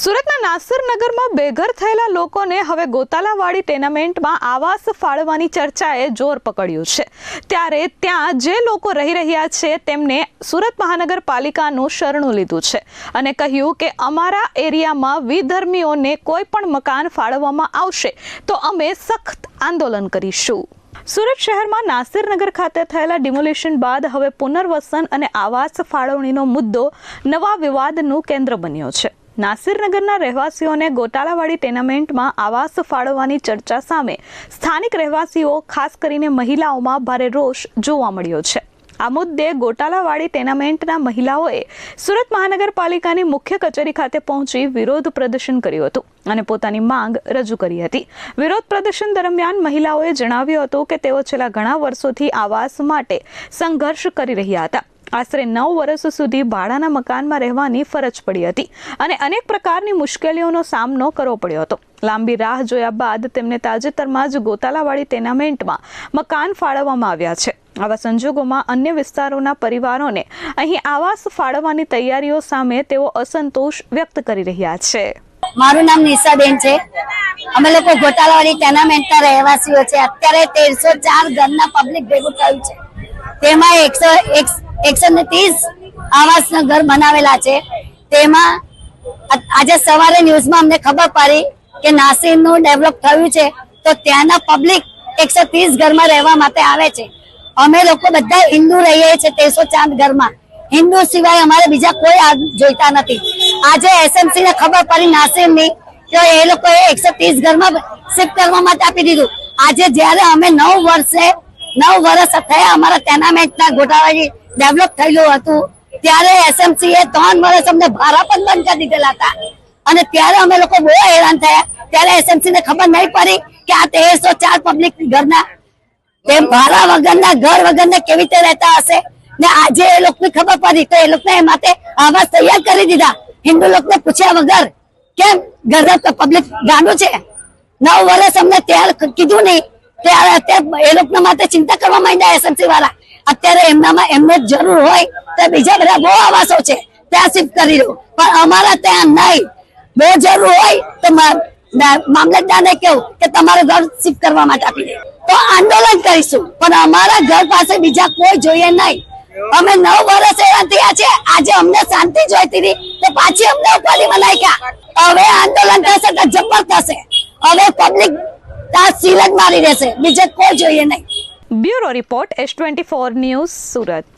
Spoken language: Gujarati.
સુરતના નાસિરનગરમાં બેઘર થયેલા લોકોને હવે ગોતાલાવાડી ટેનામેન્ટમાં આવાસ ફાળવવાની ચર્ચાએ જોર પકડ્યું છે। ત્યારે ત્યાં જે લોકો રહી રહ્યા છે તેમને સુરત મહાનગરપાલિકાનું શરણું લીધું છે અને કહ્યું કે અમારા એરિયામાં વિધર્મીઓને કોઈ પણ મકાન ફાળવવામાં આવશે તો અમે સખત આંદોલન કરીશું। સુરત શહેરમાં નાસિરનગર ખાતે થયેલા ડિમોલિશન બાદ હવે પુનર્વસન અને આવાસ ફાળવણીનો મુદ્દો નવા વિવાદનું કેન્દ્ર બન્યો છે। નાસિરનગરના રહેવાસીઓને ગોટાલાવાડી ટેનામેન્ટમાં આવાસ ફાળવવાની ચર્ચા સામે સ્થાનિક રહેવાસીઓ ખાસ કરીને મહિલાઓમાં ભારે રોષ જોવા મળ્યો છે। આ મુદ્દે ગોટાલાવાડી ટેનામેન્ટના મહિલાઓએ સુરત મહાનગરપાલિકાની મુખ્ય કચેરી ખાતે પહોંચી વિરોધ પ્રદર્શન કર્યું હતું અને પોતાની માંગ રજૂ કરી હતી। વિરોધ પ્રદર્શન દરમિયાન મહિલાઓએ જણાવ્યું હતું કે તેઓ છેલ્લા ઘણા વર્ષોથી આવાસ માટે સંઘર્ષ કરી રહ્યા હતા। આશરે 9 વર્ષ સુધી ભાડાના મકાનમાં રહેવાની ફરજ પડી હતી અને અનેક પ્રકારની મુશ્કેલીઓનો સામનો કરવો પડ્યો હતો। લાંબી રાહ જોયા બાદ તેમને તાજેતરમાં જ ગોતાલાવાડી ટેનામેન્ટમાં મકાન ફાળવવામાં આવ્યા છે। આવા સંજોગોમાં અન્ય વિસ્તારોના પરિવારોને અહીં આવાસ ફાળવવાની તૈયારીઓ સામે તેઓ અસંતોષ વ્યક્ત કરી રહ્યા છે। મારું નામ નિશાબેન છે। અમે લોકો ગોટાલાવાડી ટેનામેન્ટના રહેવાસીઓ છે। અત્યારે 1304 ઘરના પબ્લિક ભેગું થયું છે। તેમાં 130 આવાસના ઘર બનાવેલા છે। તેમાં આજે સવારે ન્યૂઝમાં અમને ખબર પડી કે નાસિરનું ડેવલપ થયું છે તો ત્યાંના પબ્લિક 130 ઘરમાં રહેવા માટે આવે છે। અમે લોકો બધા હિન્દુ રહીએ છીએ 1304 ઘરમાં। હિન્દુ સિવાય અમારે બીજા કોઈ જોઈતા નથી। આજે એસએમસી ને ખબર પડી નાસિરની તો એ લોકોએ 130 ઘરમાં શિફ્ટ કરવા માટે આપી દીધું। આજે જ્યારે અમે 9 વર્ષ થયા અમારા ટેનામેન્ટના ગોટાવાડી ડેવલપ થયેલું હતું ત્યારે એસએમસી એ 3 વર્ષ અમને ભાડા પણ બંધ કરી દીધેલા હતા અને ત્યારે અમે લોકો બહુ હેરાન થયા। ત્યારે એસએમસી ને ખબર નહીં પડી કે આ 1304 પબ્લિક ઘરના તેમ ભાડા વગરના ઘર વગરના કેવી રીતે રહેતા હશે ને આજે એ લોકોને ખબર પડી તો એ લોકોને એ માટે આવાસ તૈયાર કરી દીધા। હિન્દુ લોકોને પૂછ્યા વગર કેમ ઘરના પબ્લિક ગાંડું છે। 9 વર્ષ અમને ત્યારે કીધું નહીં ત્યારે અત્યારે એ લોકોના માટે ચિંતા કરવા માંડ્યા એસએમસી વાળા। અત્યારે એમને જરૂર હોય તો બીજા બધા બહુ આવાસો છે ત્યાં શિફ્ટ કરી દો પણ અમારા ત્યાં નહીં। બહુ જરૂર હોય તો મામલતદારને કેવું કે તમારું ઘર શિફ્ટ કરવા માટે આપી દે તો આંદોલન કરીશું પણ અમારા ઘર પાસે બીજા કોઈ જોઈએ નહીં। અમે 9 વર્ષ હેરાન થયા છે। આજે અમને શાંતિ જોઈતી હતી તો પાછી અમને ઉપાડીમાં નાખ્યા। હવે આંદોલન થશે તો જબ્બર થશે। હવે પબ્લિક ત્યાં સીલ જ મારી દેશે, બીજે કોઈ જોઈએ નહીં। Bureau report S24 news Surat.